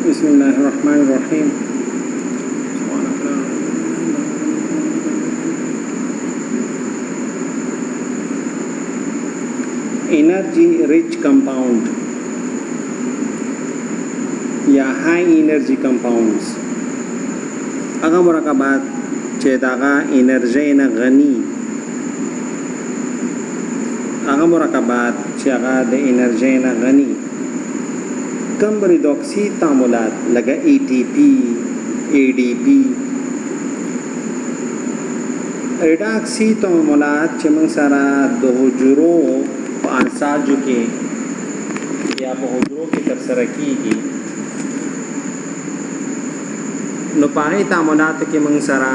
बिस्मिल्लाहिर्रहमानिर्रहीम। Energy rich compound या high energy compounds अगर मुरकबात चेदागा एनर्जी न गनी अगर मुरकबात चेगा द एनर्जी न गनी कम रिडॉक्सी तामुलात लगा ATP ADP रिडॉक्सी तामुलात चमन सारा दो हुजरों अंसाजु के या बहुजरों के तरसरा की नुपाही तामुलात के मंगसरा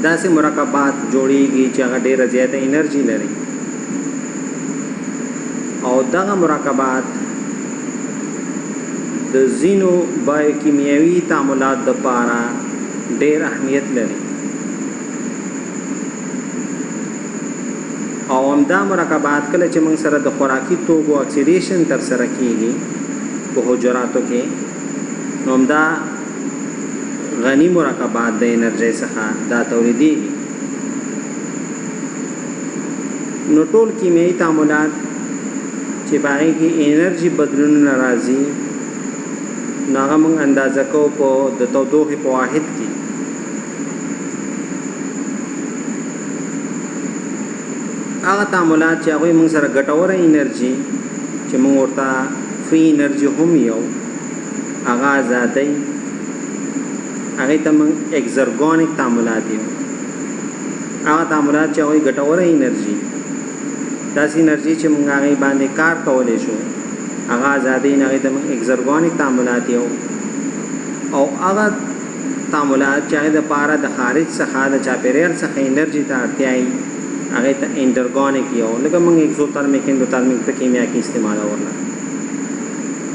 दासे मुरकबात जोड़ीगी चाहे ढेर ज़्यादा एनर्जी लरी और दगा मुरकबात द ज़ीनो बायोकीमियावी तामुलात द पारा ढेर अहमियत लरी और अमदा मुरकबात कल चमंग सर द खुराकी तो वो ऑक्सीडेशन तरसरा कीगी बहुजरातों के नमदा गनी मुरकबात द एनर्जी सखा दा तौरीदी नोटोल कीमियाई तामुलात चिपाई की एनर्जी बदलून नाराज़ी नागमंग अंदाज़ा को पो द तौदोह पवाहिद की आगा तामुलात चाहे मंग सर गटोर एनर्जी चमंग औरता फ्री एनर्जी हम यो आगा ज़ाती आगे तमंग एक्सर्गोनिक तामुलात यो आगा तामुलात चाहे गटोर एनर्जी दास एनर्जी चमंग आगे बांधे कार कवले शो आगा ज़ाती आगे तमंग एक्सर्गोनिक तामुलात यो और आगा तामुलात चाहे द पारा द खारिज सखा द चापेरियल सखा एनर्जी तारत्याई आगे त इंटरगोनिक यो लेकिन मंग एक्सोथर्मिक एंडोथर्मिक पे कीमिया की इस्तेमाल होना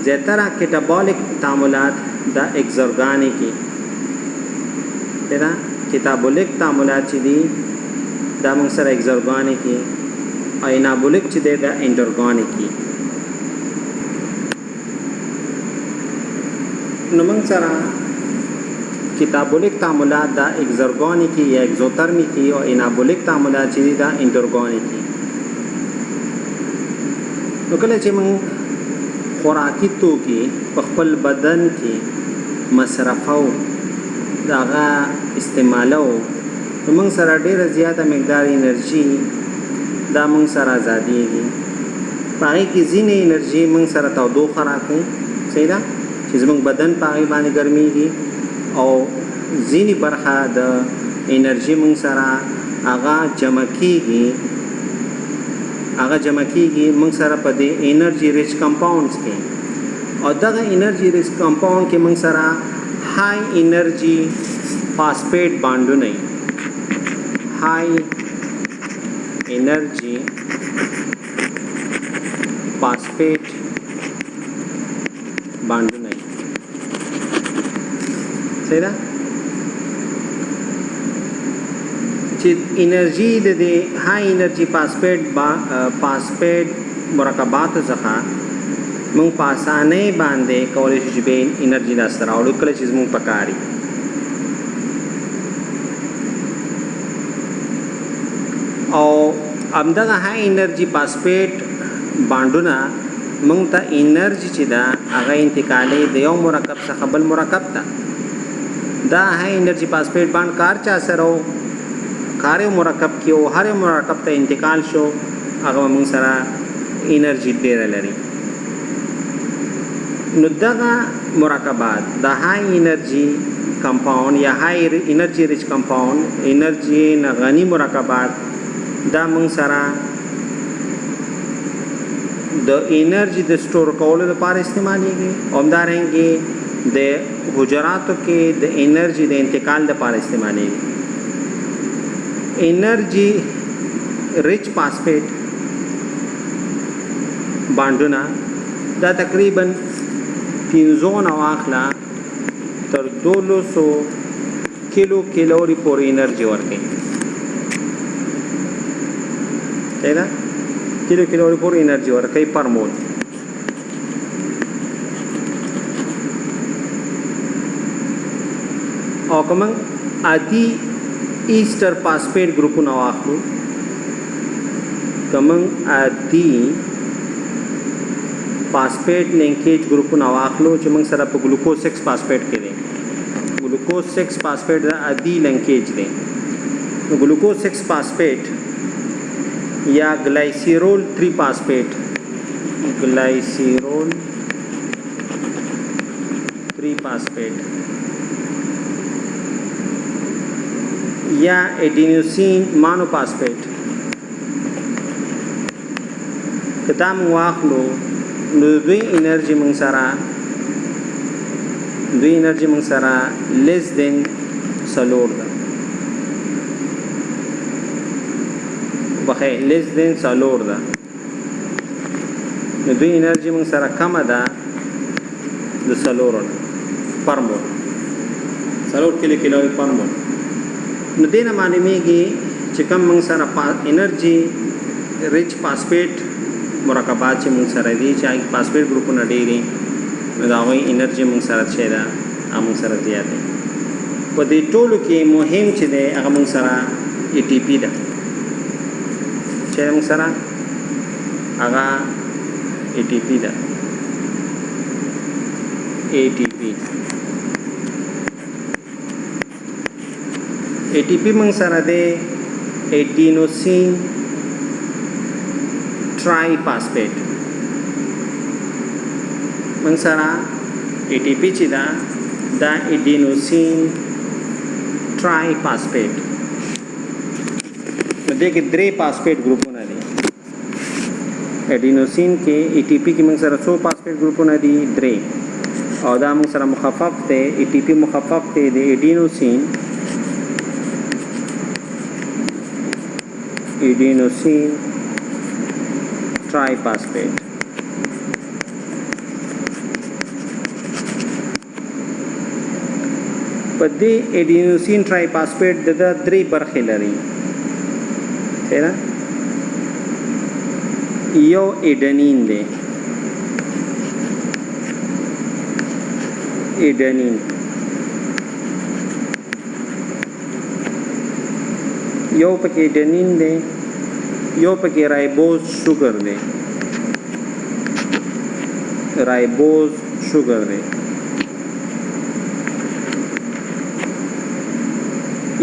ज़्यादातर कैटाबॉलिक तामुलात द एक्सर्गोनिक तेरा कैटाबॉलिक तामुलात चिदी द मंग सर एक्सर्गोनिक और एनाबॉलिक चिदे द इंटरगोनिक नमंग सरा कैटाबॉलिक तामुलात दा एक्सर्गोनिक या एक्सोथर्मिक और एनाबॉलिक तामुलात चिदी दा इंटरगोनिक तो कल चमंग खुराकी तो की पखपल बदन की मसरफ़ो दागा इस्तेमालो तो मंग सरा ढेर ज़्यादा मकदार एनर्जी दा मंग सरा ज़ादीगी पागी की जीन एनर्जी मंग सरा तो दो खराकें सही ना चीज़ मंग बदन पागी बाने गर्मी की और जीनी बरखा द एनर्जी मंग सरा आगा जमकीगी मंग सरा पदे एनर्जी रिच कंपाउंड्स के और दगा एनर्जी रिच कंपाउंड के मंग सरा हाई एनर्जी फास्फेट बांडू नहीं हाई एनर्जी फास्फेट बांडू नहीं सही ना एनर्जी दे हाई एनर्जी फास्फेट मुरकबात सखा मंग पासाने बांधे कॉलेज बेन एनर्जी दास्तरा और कल चीज़ मंग पकारी और अमदा हाई एनर्जी फास्फेट बांडुना मंग ता एनर्जी चिदा आगा इंतकाले देव मुरकब सखा बल मुरकब ता दा high energy phosphate bond car चा सरो कार्य मुरकब की हर मुरकब ता इंतकाल शो आगा मंग सरा एनर्जी डेरा लरी नुद्दगा मुरकबात द हाई एनर्जी कंपाउंड या high energy rich compound energy न गनी मुरकबात दा मंग सरा द एनर्जी द स्टोर कौल द पार इस्तेमाल की औमदा रहेंगे द हुजरातों के द एनर्जी द इंतकाल द पार इस्तेमाल एनर्जी रिच फास्फेट बांडुना दा तकरीबन 300 नवाखला तर 200 किलो कैलोरी पर एनर्जी वर्क है ना किलो कैलोरी पर एनर्जी वर्क है पर मोल کوم عادي ایستر فاسفیټ ګروپونه واخلو کوم عادي فاسفیټ لینکیج ګروپونه واخلو چې موږ سره په ګلوکوز 6 فاسفیټ کې دي ګلوکوز 6 فاسفیټ د عادي لینکیج دی نو ګلوکوز 6 فاسفیټ یا ګلایسیرول 3 فاسفیټ ग्लाइसिरोल 3 फास्फेट या एडिनोसिन मोनोफास्फेट कताम वाखलो दुई एनर्जी मंगसारा लेस देन सलोर दा बखे लेस देन सलोर दा نو دوی انرژي موږ سره کمه ده د سلور پر مول سلور کیلو کیلوري پر مول نو دې نه معلومیږي چې کم موږ سره انرژي ریچ فاسفیټ مرکبات چې موږ سره دي چې فاسفیټ ګروپونه ډېري نو دا وایي انرژي موږ سره چې ده موږ سره زیات دی په دې ټولو کې مهم چې دی هغه موږ سره ای ټي پی ده چې موږ سره هغه ATP da ATP mang sara de adenosine triphosphate mang sara ATP chi da adenosine triphosphate de ke 3 phosphate group na de adenosine के एटीपी की मंग सरा 100 फास्फेट ग्रुपों दी 3 और दा मंग सरा मुखफ़फ़ थे एटीपी मुखफ़फ़ थे दे एडिनोसिन ट्राइफॉस्फेट पदे एडिनोसिन ट्राइफॉस्फेट दा 3 बरखे लरी है ना यो एडेनिन दे एडेनिन यो पके एडेनिन दे यो पके राइबोज शुगर दे राइबोज शुगर दे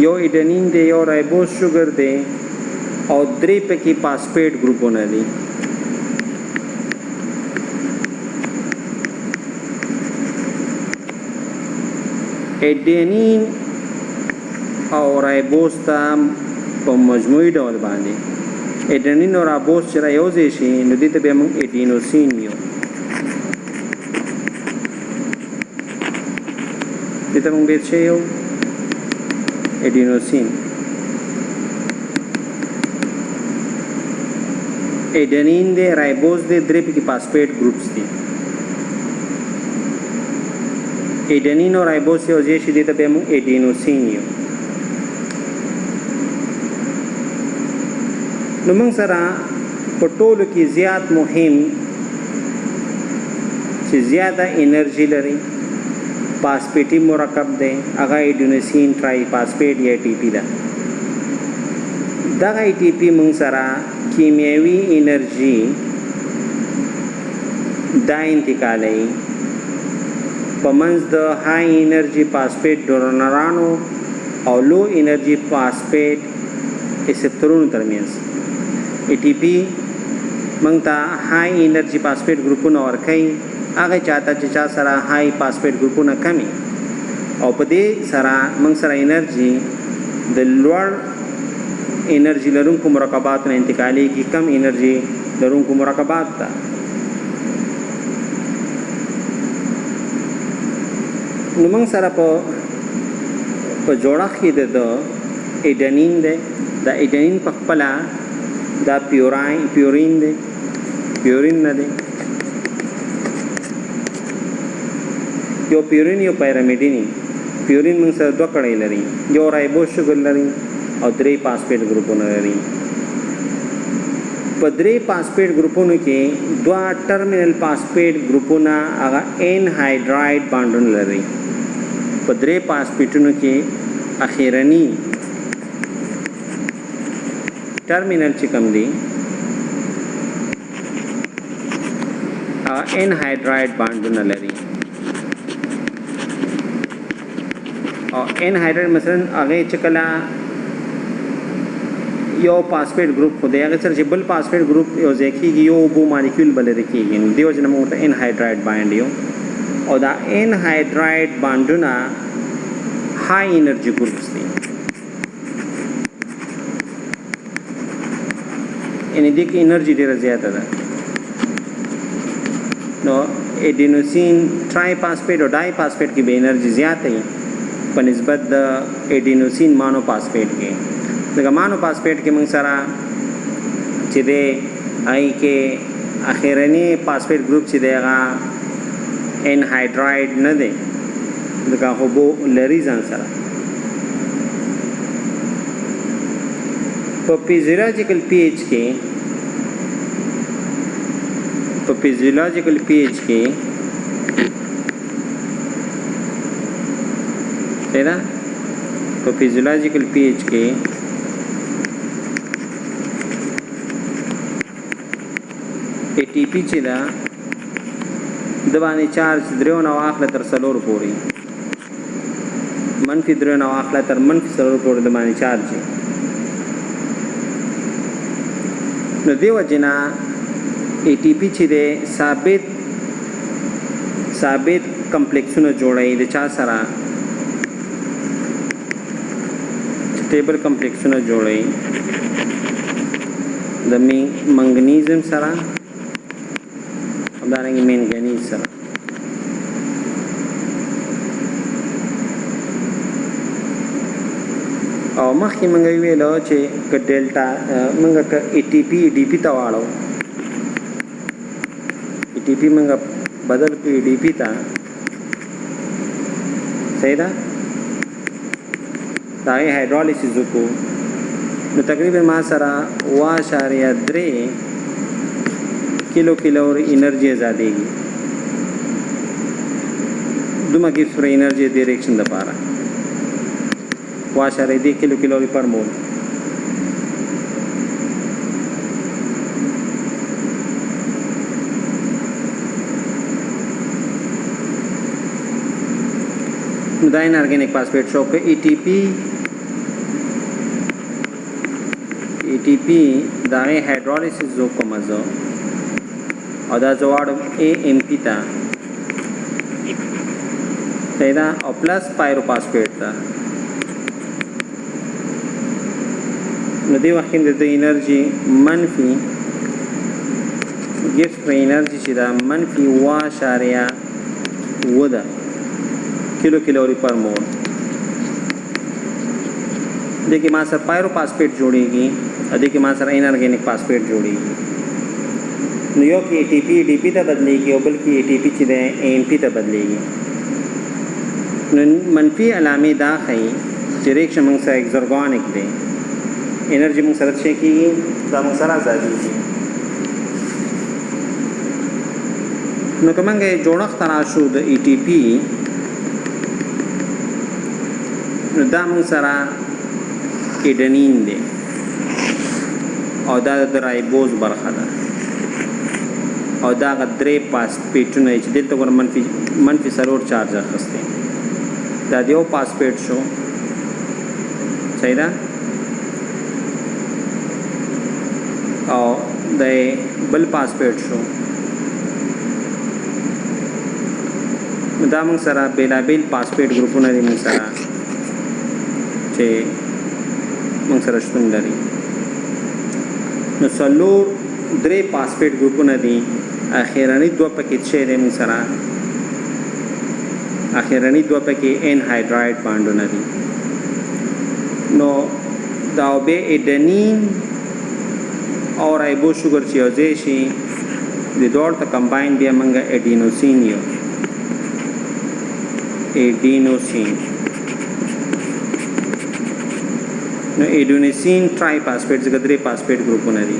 यो एडेनिन दे यो राइबोज शुगर दे और 3 पके फास्फेट ग्रुपों ने दी एडेनिन और राइबोज ता په مجموعي ډول باندې एडेनिन और राइबोज چې رايوځي شي نو دې ته به موږ एडिनोसिन یو دې ته موږ به څه یو एडिनोसिन एडेनिन दे राइबोज दे 3 की फास्फेट ग्रुप्स थी एडेनिन और राइबोज से वजह से देता बेमु एडिनोसिन यो नमंग सरा पटोल की ज़्यादा मुहिम से ज़्यादा एनर्जी लरी फास्फेटी मुरकब दे अगा एडिनोसिन ट्राइफॉस्फेट या एटीपी दा दगा एटीपी मंग सरा कीमियावी एनर्जी दा इंतकाली पमंज द हाई एनर्जी फास्फेट डोनरानो और लो एनर्जी फास्फेट रिसेप्टरों दरमियान एटीपी मंगता हाई एनर्जी फास्फेट ग्रुपों और कई आगे चाहता चिचा सरा हाई फास्फेट ग्रुपों न कमी और पदे सरा मंग सरा एनर्जी द लोअर एनर्जी लरूं को मुरकबात ने इंतकाली की कम एनर्जी लरूं को मुरकबात था नुमंग सरा प जोड़ा खी दे दो एडेनिन दे दा एडेनिन पखपला दा प्यूरिन दे प्यूरिन न दे यो प्यूरिन यो पैरामिडिनी प्यूरिन मंग सरा 2 कड़े लरी जो राइबोज शुगर लरी और 3 फास्फेट ग्रुपों लरी पदरे फास्फेट ग्रुपों के 2 टर्मिनल फास्फेट ग्रुपों आगा एन हाइड्राइड बांडन लरी په درې فاسفیټونو کې اخیرنی ټرمینل چې کوم دی ان هایدراید بانډونه لري او ان هایدراید مثلا هغه چې کله یو فاسفیټ ګروپ خو دی هغه سره چې بل فاسفیټ ګروپ یو ځای کېږي یو اوبو مالیکول بل لري کېږي نو دې وجه نه موږ ورته ان هایدراید بانډ یو او دا ان هایدراید بانډونه های انرژي ګروپس دي یعنی دې کې انرژي ډېره زیاته ده نو ایډینوسین ټرای فاسفیټ او ډای فاسفیټ کې به انرژي زیاته وي په نسبت د ایډینوسین مانو فاسفیټ کې دغه مانو فاسفیټ کې موږ سره چې دی هغې کې اخرنی فاسفیټ ګروپ چې دی هغه ان هایدراید نه دی ځکه اوبو لري ځان سره په فزیولوژیکل پی ایچ کې په فزیولوژیکل پی ایچ کې پیدا په فزیولوژیکل پی ایچ کې ای ټي پی چې دا د باندې چارج درېو نه واخله تر څلورو پورې منفي درېو نه واخله تر منفي څلورو پورې د باندې چارج نو دې وجې نه ای ټي پی چې دی ثابت کمپلیکسونه جوړوي د چا سره स्टेबल कम्प्लेक्सونه جوړوي د منګنیزم سره همدارنګه منګنیز سره او مخکې موږ ویلو چې ک ډیلټا موږ ک ای ټي پی ډي پی ته واړو ای ټي پی موږ بدل کړی ډي پی ته صحیح ده دا هایدرالیسیس وکړو نو تقریبا ما سره 1.3 کیلو کیلور انرژي آزادېږي دومره کې سره انرژي د ریاکشن لپاره 1.2 کیلو کیلوري پر مول نو دا انارګینیک فاسفیټ شو که ای ټي پی دا هایدرالیسیس زو کوم زو او دا زواړم ای ام پی تا پیدا او پلس پایروفاسفیټ تا نو دی وخت د انرژي منفي ګیفت پر انرژي چې دا منفي 1.1 کیلو کیلوری پر مول देखिए मां सर पायरोफॉस्फेट जोड़ेगी देखिए मां सर इनऑर्गेनिक फॉस्फेट जोड़ेगी न्यूयॉर्क की एटीपी डीपी तक बदलेगी और बल्कि एटीपी चीज़ एएमपी तक बदलेगी मनफी अलामी दा खई रिएक्शन मंग सर एक्सर्गोनिक दे एनर्जी मंग सर अच्छे की दा मंग सर आज़ादी की न कमेंगे जोड़क तराशुद एटीपी दा मंग सरा एडेनिन दे और दा राइबोज बरखा दा और दा गद्रे फॉस्फेटونه چې دلته ور منفي سلور چارج اخسته دا دیو فاسفیټ شو صحیح ده او د بل فاسفیټ شو دا موږ سره بیلابیل فاسفیټ ګروپونه دي موږ سره چې موږ سره شتون لري نو څلور درې فاسفیټ ګروپونه دي اخیرنی دوه پکې چې دي موږ سره اخیرنی دوه پکې ان هایدراید بانډونه دي نو دا به ایډنین او رایبو شوګر چې اوځي شي د دوړ ته کمباین بیا موږ ایډینوسین یو ایډینوسین نو ایډینوسین ټرای فاسفیټ څخه درې فاسفیټ ګروپونه دي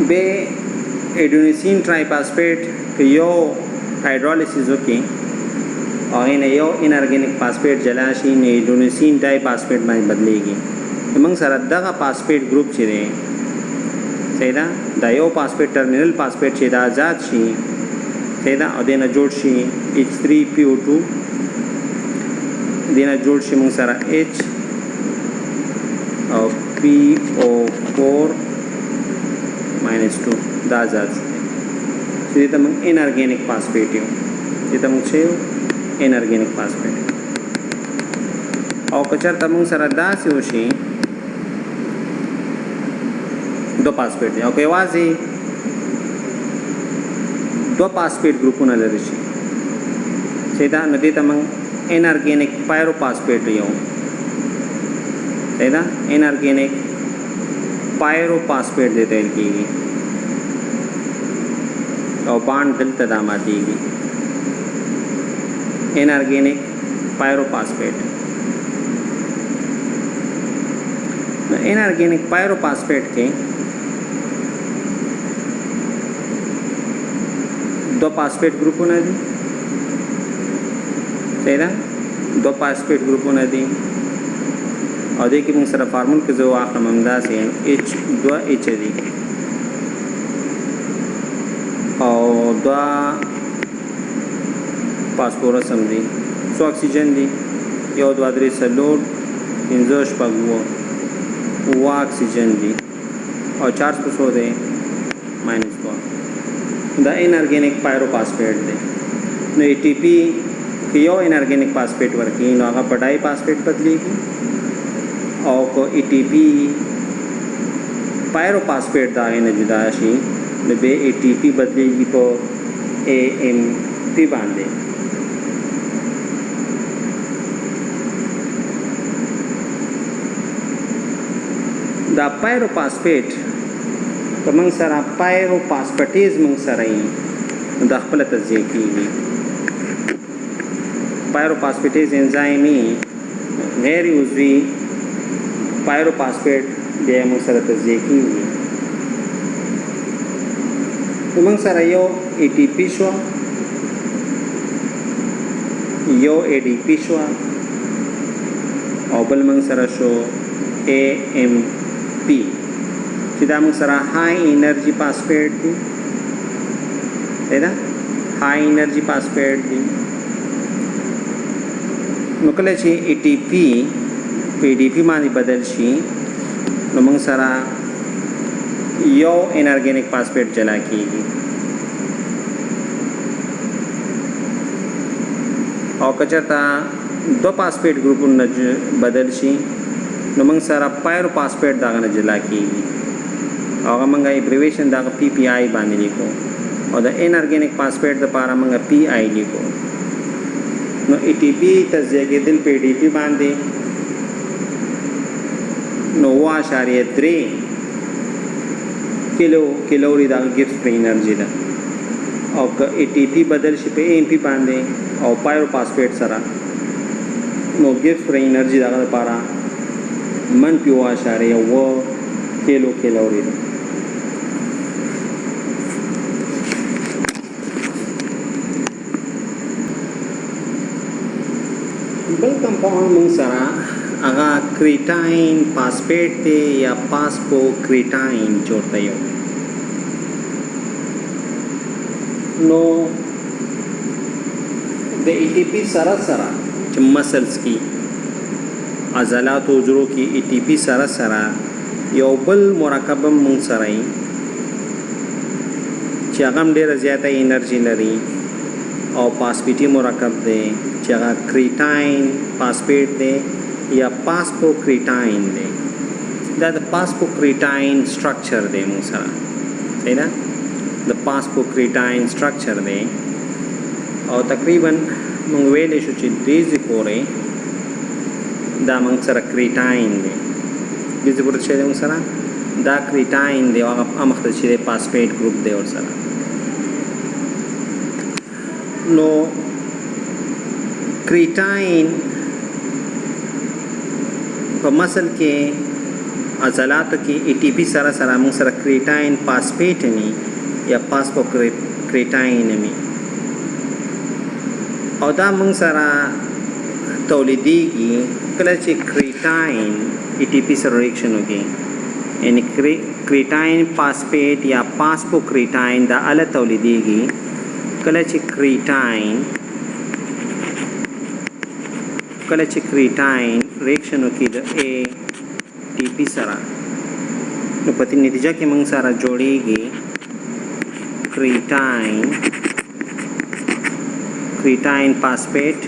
به ایډینوسین ټرای فاسفیټ یو हाइड्रोलिसिस की او غینه یو انارګینیک فاسفیټ جلا شي نو ایډونیسین ډای فاسفیټ باندې بدلیږي موږ سره دغه فاسفیټ ګروپ چې دی صحیح ده دا یو فاسفیټ ټرمینل فاسفیټ چې دا آزاد شي صحیح ده او دینه جوړ شي H3PO2 دینه جوړ شي موږ سره H او PO4 -2 دا آزاد شي چې ته موږ انارګینیک فاسفیټ یو چې ته موږ چې انارګینیک فاسفیټ او کچر ته موږ سره داسې وشي دو فاسفیټ دی او که یوازې دو فاسفیټ ګروپونه لري شي چې دا نو دې ته موږ انارګینیک پایرو فاسفیټ یو دا انارګینیک پایرو فاسفیټ دی ویل کېږي او بانډ دلته دا ماتېږي انارګینیک پایرو فاسفیټ نو انارګینیک پایرو فاسفیټ کې दो फॉस्फेट ग्रुपों दी सही ना दो फॉस्फेट ग्रुपों दी और देखिए मुझे सर फार्मूल के जो आखिर ममदा से H2H दी और दो फास्फोरस हम दी सो ऑक्सीजन दी यो द्वादरी सलोड इंजोश पगवो वो ऑक्सीजन दी और 4 सो दे -2 the inorganic pyrophosphate they know ATP की यो इनऑर्गेनिक फॉस्फेट वर्की नो आगा पढ़ाई फॉस्फेट बदलेगी और को एटीपी पायरोफॉस्फेट दागे न जुदाशी न बे एटीपी बदलेगी को AMP बांधे द पायरोफॉस्फेट तो मंग सरा पायरोफॉस्फेटेज मंग सराई दखल तज़िये की पायरोफॉस्फेटेज एंजाइम गैर उज़वी पायरोफॉस्फेट दे मंग सरा तज़िये की तो मंग सरा यो ATP शो यो ADP शो और बल मंग सरा शो AMP चिदा मंग सरा हाई एनर्जी फॉस्फेट दी है ना हाई एनर्जी फॉस्फेट दी नुकले ची ATP PDP मानी बदल शी नो मंग सरा यो इनऑर्गेनिक फॉस्फेट जला कीगी और कचरता दो फॉस्फेट ग्रुप न बदल शी नो मंग सरा पायरोफॉस्फेट दागा न जला कीगी और मंगा एब्रिवेशन दागा PPI बांधे लिखो और द इनऑर्गेनिक फॉस्फेट द पारा मंगा PI लिखो नो ATP तज़िये के दिल पे ADP बांधे नो 3 किलोरी दागा गिव्स फ्री एनर्जी दा और ATP बदल शि पे AMP बांधे और पायरोफॉस्फेट सरा नो गिव्स फ्री एनर्जी दागा पारा -1 किलोरी दा बल कंपाउंड मंग सरा अगा क्रीटाइन फॉस्फेट थे या फास्फोक्रीटाइन जोड़ता यो नो द ATP सरा मसल्स की अज़लात उजरों की ATP सरा यो बल मुराकबम मंग सराई चागम डेर ज़्यादा एनर्जी लरी और फास्फेटी मुराकब दे चागा क्रीटाइन फॉस्फेट दे या फास्फोक्रीटाइन दे द फास्फोक्रीटाइन स्ट्रक्चर दे मंग सरा सही ना द फास्फोक्रीटाइन स्ट्रक्चर दे और तकरीबन मंग वेले शुचि डीज कोरे दा मंग सरा क्रीटाइन दे डीज कोरे छे मंग सरा दा क्रीटाइन दे और अमख्त छे फॉस्फेट ग्रुप दे और सरा नो क्रीटाइन तो मसल के अज़लात की ATP सरा मंग सरा क्रीटाइन फॉस्फेट में या फास्फोक्रीटाइन में او دا موږ سره تولیدېږي کله چې کریټاین ای ټي پي سره ریاکشن وکړي، یعنی کریټاین فاسفیټ یا فاسفوکریټاین دا اله تولیدېږي کله چې کریټاین ریاکشن وکړي د ای ټي پي سره، نو په دې نتیجه کې موږ سره جوړېږي کریټاین فاسفیټ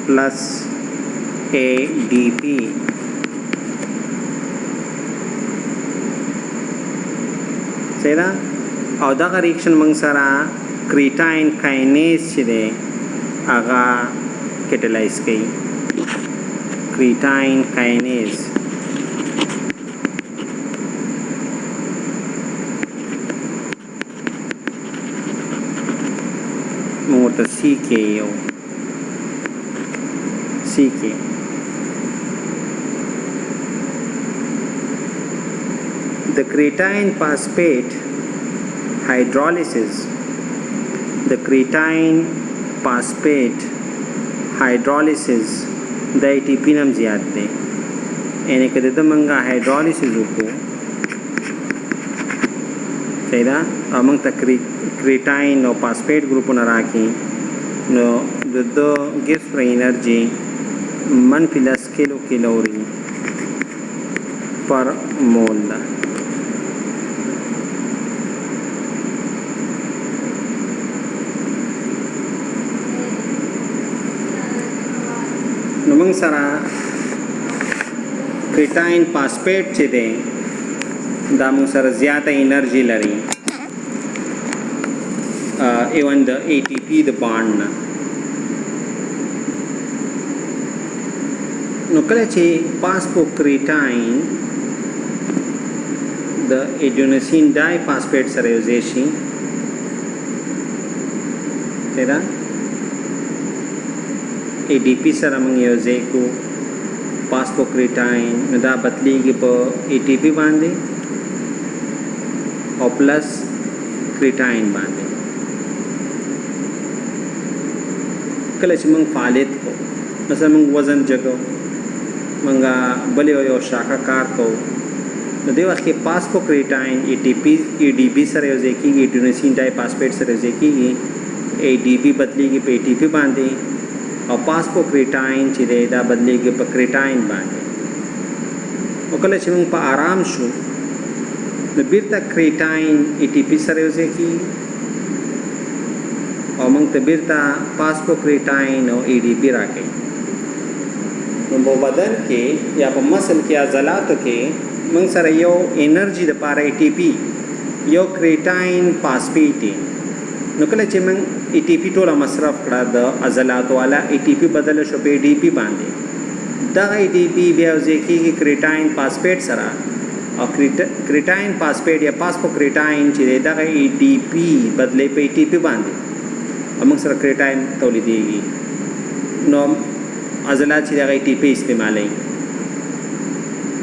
प्लस ADP صحیح ده. او دغه ریاکشن موږ سره کریټاین کاینیز چې دی هغه کیټالایز کوي. کریټاین کاینیز موږ ورته CK یو CK. The creatine phosphate hydrolysis د ATP نم زیات دی، یعنی که د منګه هایدرالایسس وکړو صحیح ده او موږ ته کریټاین او فاسفیټ ګروپونه راکړي، نو د gives for energy -10 کیلو کیلوري پر مول ده. نو موږ سره کریټاین فاسفیټ چې دی دا موږ سره زیاته انرژي لري ایون د ATP د بانډ نه. نو کله چې فاسفوکریټاین د ایډینوسین ډای فاسفیټ سره یوځای شي دا ADP سره موږ یوځای کو فاسفوکریټاین، نو دا بدلیږي په ATP باندې او پلس کریټاین باندې. کله چې موږ فعالیت کو مثلا موږ وزن جګو منګه بل یو شاخه کار کو، نو دې وخت کې فاسفوکریټاین ADP سره یوځای کېږي، ایډینوسین ډای فاسفیټ سره یوځای کېږي، ADP بدلیږي په ATP باندې او فاسفوکریټاین چې دی دا بدلیږي په کریټاین باندې. او کله چې موږ په آرام شو نو بیرته کریټاین ATP سره یوځای کېږي او موږ ته بیرته فاسفوکریټاین او ADP راکوي. نو په بدن کې یا په مسل کې عضلاتو کې موږ سره یو انرژي د پاره ATP یو کریټاین فاسفیټ. نو کله چې موږ ATP ټوله مصرف کړه د عضلاتو والا ATP بدل شو په ADP باندې، دغه ADP بیا یوځای کېږي کریټاین فاسفیټ سره او کریټاین فاسفیټ یا فاسفوکریټاین چې دی دغه ADP بدلې په ATP باندې او موږ سره کریټاین تولیدېږي. نو عضلات چې دغه ATP استعمالوي،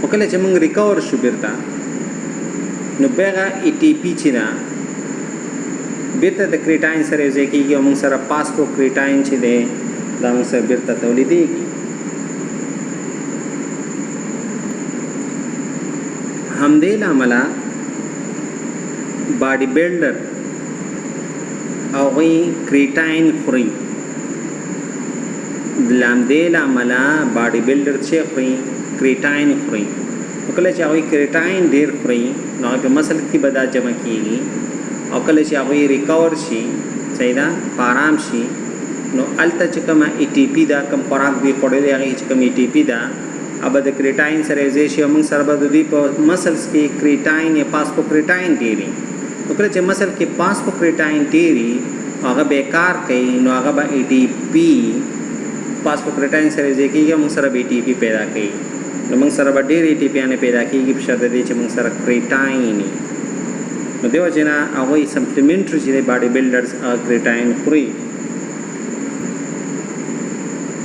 او کله چې موږ ریکور شو بیرته نو بیا ATP چې ده بیرته د کریټاین سره یوځای کېږي او موږ سره فاسفوکریټاین چې دی دا موږ سره بیرته تولیدېږي. همدې له امله باډي بلډر هغوی کریټاین خوري. لامدې له امله باډي بلډر چې خوري کریټاین خوري. او کله چې هغوی کریټاین ډېر خوري نو هغوی په مسل کې به دا جمع کېږي، او کله چې هغوی ریکور شي صحیح ده په آرام شي نو هلته چې کومه ATP ده کوم خوراک دوی خوړلی هغې چې کوم ATP ده هغه د کریټاین سره یوځای شي او موږ سره به د دوی په مسلس کې کریټاین یا فاسفوکریټاین ډېري. نو کله چې مسل کې فاسفوکریټاین ډېري هغه بیکار کوي نو هغه به ATP فاسفوکریټاین سره یوځای کېږي او موږ سره به ATP پیدا کوي. نو موږ سره به ډېر ATP پیدا کېږي په شرط دی چې موږ سره کریټاین. نو دیو جنا هغوی سپلیمنټري چې دی باډي بلډرز کریټاین خوري.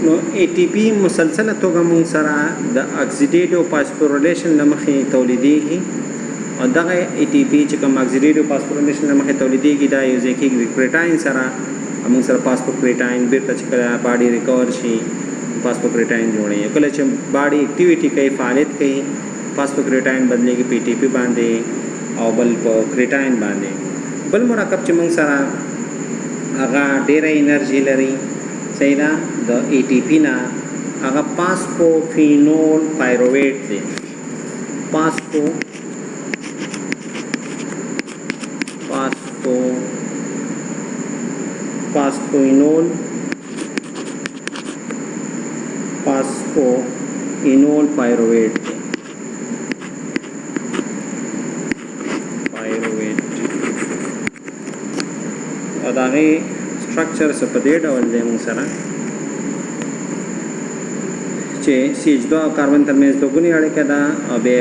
نو ATP مسلسله توګه موږ سره د اکسیډیټیو فاسفوریلیشن له مخې تولیدېږي او دغه ای ټي پی چې کوم اکسیلري فاسفورایلیشن مخه تولیدېږي دا یو ځای کېږي کرېټاین سره موږ سره فاسفوکریټاین بیرته چې کله باډي ریکور شي فاسفوکریټاین جوړي کله چې باډي اکټیویټي کوي فعالیت کوي فاسفوکریټاین بدلېږي پی ټي پی باندې او بل په کریټاین باندې بل مرکب چې موږ سره هغه ډېره انرژي لري صحیح ده د ای ټي پی نه هغه فاسفوفینول پایرویټ دی فاسفوینول پایرویټ او دا غي سټرکچر څه په دې ډول دی موږ سره چې CH2 کاربن ترمنځ دوګونی اړیکه ده او به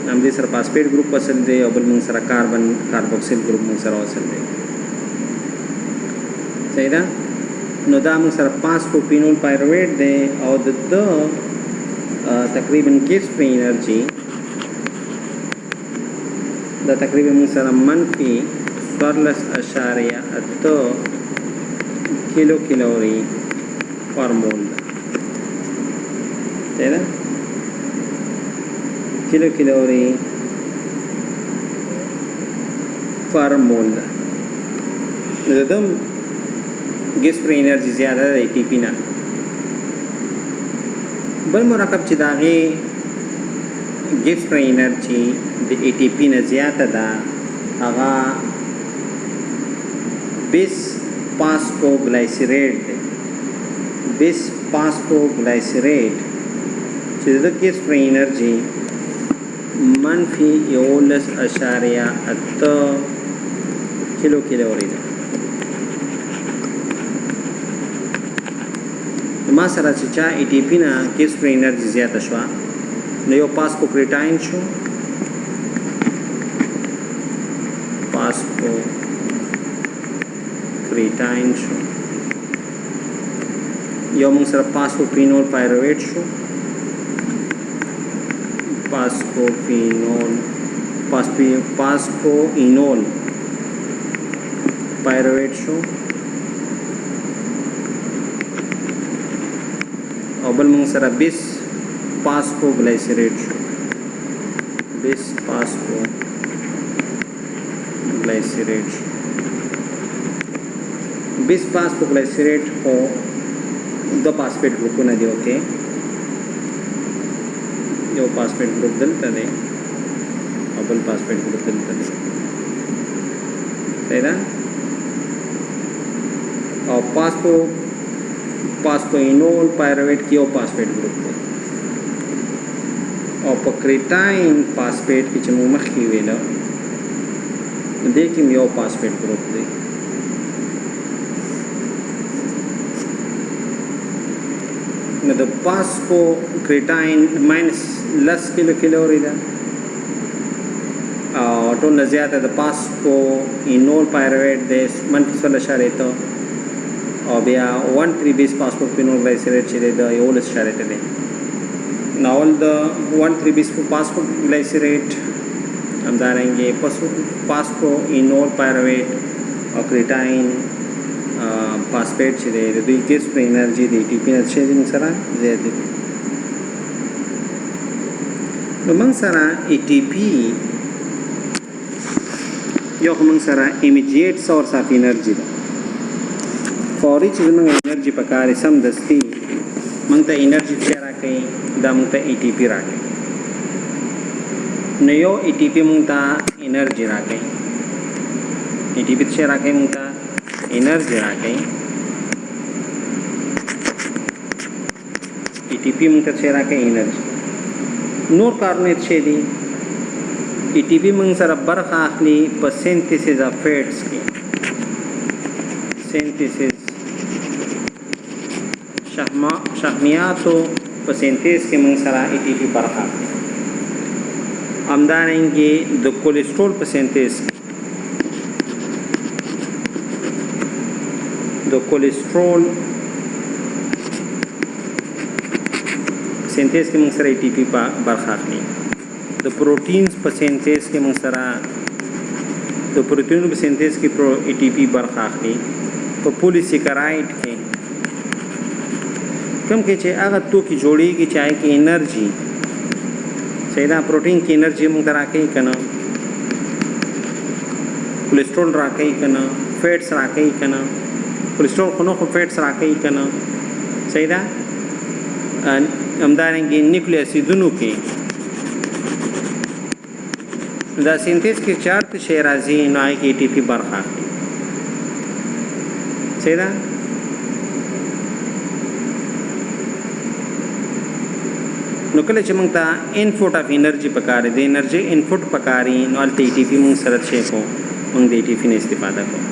هم دې سره فاسفیټ ګروپ وصل دی او بل موږ سره کاربوکسیل ګروپ موږ سره وصل دی صحیح ده نو دا موږ سره فاسفوفینول پایرویټ دی او د تقریبا ګیس فری انرژي دا تقریبا موږ سره منفي 14.8 کیلو کیلوري پر مول ده کیلو کیلوري پر مول ده دم ګیس فری انرژي زیاده ده ای ټي پی نه بل مرکب چې داغه ګیس فری انرژي د ای ټي پی نه زیاته ده هغه بیس فاسفوګلایسیریټ چې د ګیس فری انرژي منفي 11.8 کیلو کیلوري ده ما سره چې چا ای ټي پی نه ګیس فری انرژي زیاته شو نو یو فاسفوکریټاین شو یو موږ سره فاسفوفینول پایرویټ شو فاسفوینول پایرویټ شو او بل موږ سره بیس فاسفوګلایسیریټ شو بیس فاسفوګلایسیریټ خو دو فاسفیټ ګروپونه دي اوکې یو فاسفیټ ګروپ دلته دی او بل فاسفیټ ګروپ دلته دی صحیح ده او فاسفوینول پایرویټ کې یو فاسفیټ ګروپ دی او په کریټاین فاسفیټ کې چې موږ مخکې ویلو دې کې یو فاسفیټ ګروپ دی نو د فاسفوکریټاین ماینس لس کیلو کیلوري ده او ټول زیاته د فاسفوینول پایرویټ د منفي 16.8 او بیا 1,3 بیس فاسفوفینول گلایسیریټ چې د 11.8 دی ناول د 1,3 بیس فاسفوگلایسیریټ همدارنګه فاسفوینول پایرویټ او کریټاین فاسفیټ چې دی د دوی ګیس فری انرژي د ای ټي پی نه چې موږ سره زیات دي نو موږ سره ای ټي پی یو موږ سره امیډیټ سورس اف انرژي ده فوري چې موږ انرژي پکاره سم دستي موږ ته انرژي چې راکړي دا موږ ته ای ټي پی راکړي نو یو ای ټي پی موږ ته انرژي راکړي ای ټي پی چې راکړي موږ ته انرژي راکړي ای ټي پی موږ ته چې راکړي انرژي نور کارونه څه دي ای ټي پی موږ سره برخه اخلي په سینتھیسس اف فیټس کې سینتھیسس شحمیاتو په سینتھیس کې موږ سره ای ټي پی برخه اخلي همدارنګه د کولیسټرول په سینتھیس د کولیسټرول سینتھیس کې موږ سره ای ټي پی برخه اخلي د د پروټینز په سینتیز کې موږ سره د پروټینونو په سینتیز کې ای ټي پی برخه اخلي په پولیسیکرایډ کې کوم کې چې هغه توکي جوړیږي چې هغه کې انرژي سیدا پروټین کې انرژي موږ راکې کنه کولیسټرول راکې کنه فیټس راکې کنه کولیسټرول خو فیټس راکې کنه سیدا همدارنګه نیوکلیک اسیدونو کې دا سینتیز کې چارت شی راځي نو هغه کې ټي پی برخه اخلي سیدا نو کله چې موږ ته انپوټ اف انرژي پکاره دی انرژي انپوټ پکاري نو الته ای ټي پی موږ سره شي کو موږ د ای ټي پی نه استفاده کوو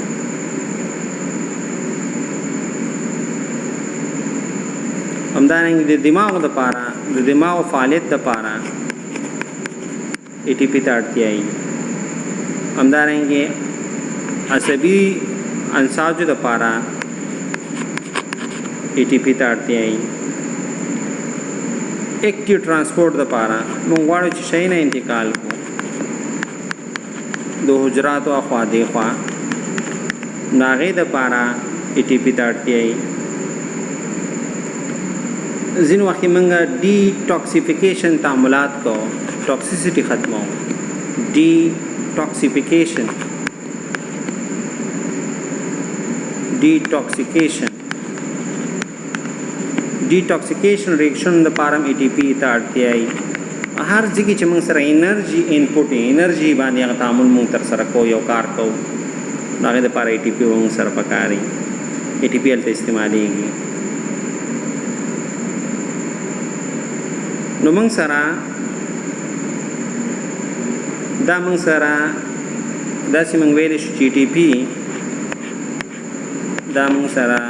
همدارنګه د دماغ لپاره د دماغ فعالیت لپاره ای ټي پی ته اړتیا ای همدارنګه عصبي انساجو لپاره ای ټي پی ته اړتیا ای ایکټیو ترانسپورت لپاره موږ غواړو چې شي نه انتقال کو د حجرات او خوا دی خوا ناغې لپاره ای ټي پی ته اړتیا ای ځین وخت موږ ډي ټاکسیفیکیشن تعاملات کو ټاکسیسټي ختمو ډي ټاکسیفیکیشن ډیټاکسیکیشن ریاکشن د پارم ای ټي پی ته اړتیا ای هر ځکه چې موږ سره انرژي انپوټ انرژي باندې هغه تعامل موږ تر سره کو یو کار کو هغه د پاره ای ټي پی موږ سره پکاري ای ټي پی ته استعمالېږي نو موږ سره دا موږ سره داسې موږ ویل شو چې ای ټي پی دا موږ سره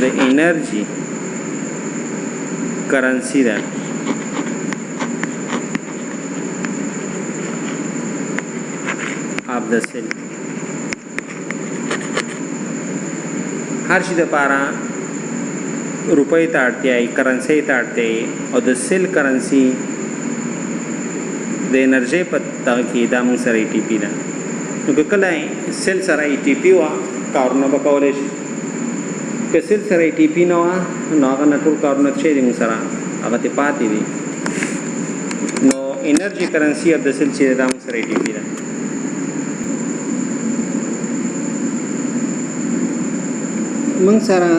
د انرژي کرنسی ده of the cell هر شي د پاره روپۍ ته اړتیا ای کرنسی ته اړتیا ای او د سیل کرنسی د انرژي په دغه کې دا موږ سره ای ټي پی ده نو کله سیل سره ای ټي پی وا کارونه وکولای شي که سیل سره ای ټي پی نه وا نو هغه ټول کارونه چې موږ سره هغه ته پاتې دي نو انرژي کرنسی اف د سیل چې دا موږ سره ای ټي پی ده موږ سره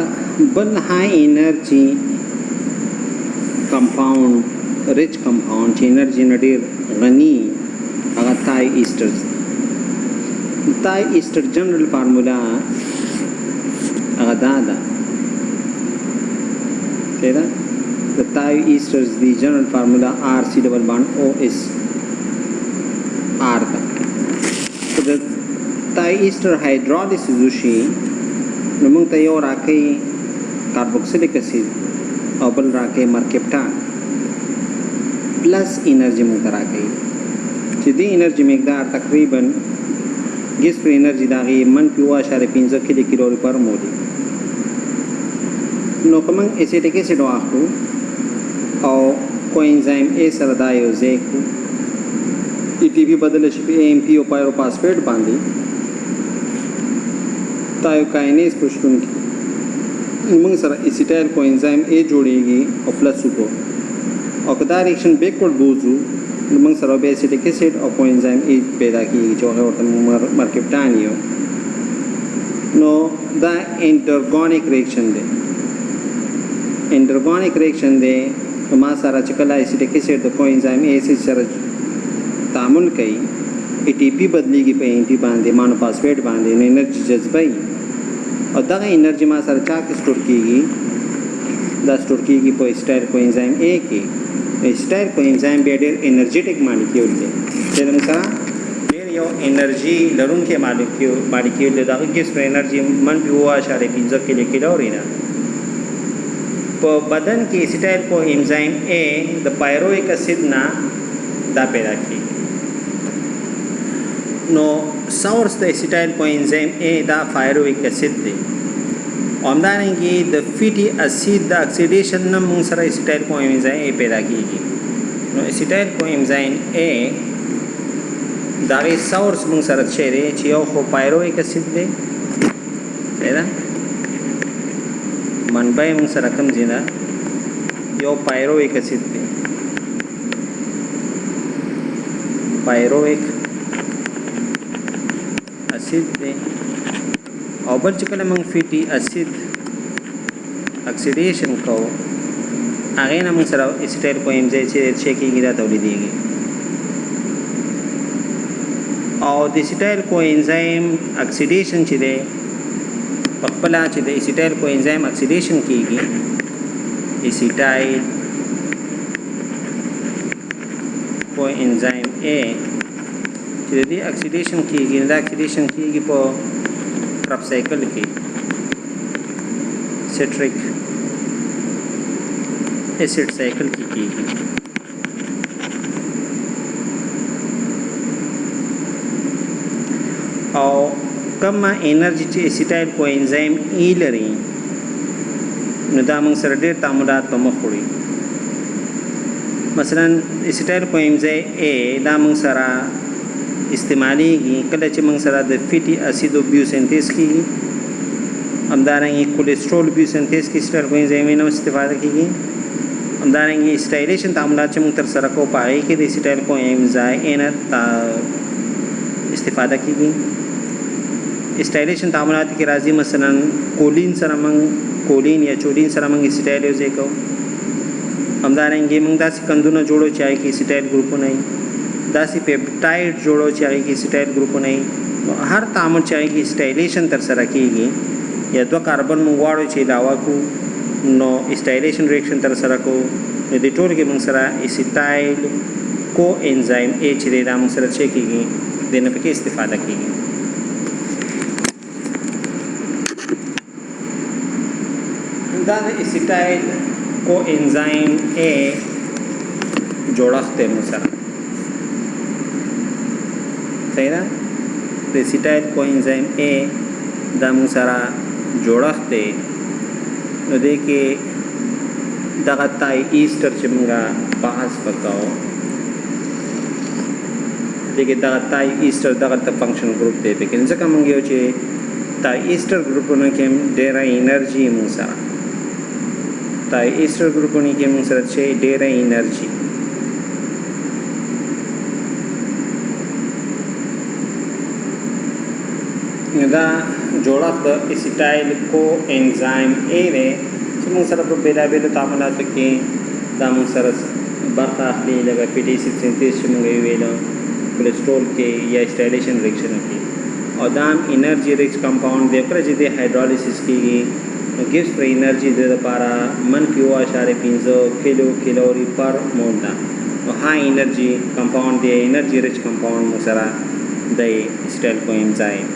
بل های انرژي کمپاوند ریچ کمپاوند چې انرژي نډیر غني هغه تای ایسټر جنرال فارمولا هغه دا ده څه the Thai esters the general formula RC double bond OS R ده so the Thai ester hydrolysis وشي نو موږ ته یو راکې کاربوکسیلیک اسید او بل راکې مرکپټان پلس انرژي موږ ته راکې چې دې انرژي مقدار تقریبا ګیس پر انرژي داغي -0.15 کیلو پر مول نو کوم اسیټیک اسید واخلو او کوانزایم ا سره دا یو ځای کو ای ټي پی بدل شي په ام پی او پایروفاسفیټ باندې تایوکاینیز پښتون کې موږ سره اسیټایل کوانزایم ا جوړیږي او پلس کو او کدا ریاکشن بیکورډ بوزو موږ سره به اسیټیک اسید او کوانزایم ا پیدا کیږي چې هغه ورته مرکپټان یو نو دا انټرګونیک ریاکشن دی انټرګونیک ریاکشن دی ما سره چې کله اسیټیک اسید د کوانزایم ا سره تعامل کوي ای ټي پی بدلیږي په ان ټي باندې مانوفاسفیټ باندې انرژي جذبای او دغه انرژي ما سره چا کې سٹور کیږي دا سٹور کیږي په اسټایر کوانزایم ا کې اسټایر کوانزایم به ډېر انرژیټک مالیکول دی چې موږ سره ډېر یو انرژي لرونکي مالیکول دی دغه کې سپر انرژي -0.15 کیلوکالوري نه په بدن کې اسټایر کوانزایم ا د پایرویک اسید نه دا پیدا کیږي نو سورس د اسیټایل کوانزایم ا دا پایرویک اسید دی همدارنګه د فیټي اسید د اکسیډیشن نه موږ سره اسیټایل کوانزایم ا پیدا کیږي نو اسیټایل کو انزایم A داغه سورس موږ سره چیرې چې یو خو پایرویک اسید دی دا منبع موږ سره کوم ځای یو پایرویک اسید دی پایرویک اسید دی او بل چې کله موږ فیټي اسید اکسیډیشن کوو هغه نه موږ سره اسیټایل کو انزایم چې کېږي دا تولیدېږي او د اسیټایل کو انزایم اکسیډیشن چې دی په خپل چې د اسیټایل کو انزایم اکسیډیشن کېږي اسیټایل کو انزایم A چې د اکسیډیشن کېږي دا اکسیډیشن کېږي په کرب سایکل کې سیټریک ایسڈ سائیکل کی کیږي او کم انرژي چې اسیټایل کو انزایم ای لري نو دا موږ سره ډېر تعاملات په مخ وړي مثلا اسیټایل کو انزایم A دا موږ سره استعماليږي کله چې موږ سره د فیټي اسیدو بیوسنتیز کیږي همدارنګه کولیسټرول بیوسنتیز کې اسیټایل کو انزایم نه استفاده کیږي همدارنګه اسټایلیشن تعاملات چې موږ تر سره کوو پای کې د اسیټایل کو انزایم نه استفاده کیږي اسټایلیشن تعاملات کې راځي مثلا کولین سره موږ کولین یا چولین سره موږ اسیټایل یوز کوو همدارنګه موږ داسې کندونه جوړو چې هغه کې اسیټایل ګروپونه وي داسې پیپټایډ جوړو چې هغه کې اسیټایل ګروپونه وي هر تعامل چې هغه کې اسټایلیشن تر سره کیږي یا دوه کاربن موږ واړو چې علاوه کو نو اسټایلیشن ریاکشن تر سره کو د دې ټول کې موږ سره اسیټایل کو انزایم A چې دا موږ سره چې کیږي د نه پکې استفاده کیږي دا د اسیټایل کو انزایم A جوړښت موږ سره صحیح ده د اسیټایل کو انزایم A دا موږ سره جوړښت دی نو دې کې دغه تای ایسټر چې موږ بحث وکاو دې کې دغه تای ایسټر دغه ته فنکشن ګروپ دی لیکن ځکه موږ یو چې تای ایسټر ګروپونه کې ډېره انرژي موږ سره تای ایسټر ګروپونه کې موږ سره چې ډېره انرژي دا جوړښت د اسیټایل کو انزایم A دی چې موږ سره په بیلابیلو تعاملاتو کې دا موږ سره برخه اخلي لکه فیټي اسید سنتیز چې موږ یې ویلو کولیسټرول کې یا اسټایلیشن ریاکشن کې او دا هم انرژي ریچ کمپاوند دی کله چې د هایدرالایسس کېږي نو ګیوز پر انرژي د لپاره -0.15 کیلو کیلوري پر مول ده نو های انرژي کمپاوند دی انرژي ریچ کمپاوند موږ سره د اسیټایل کو انزایم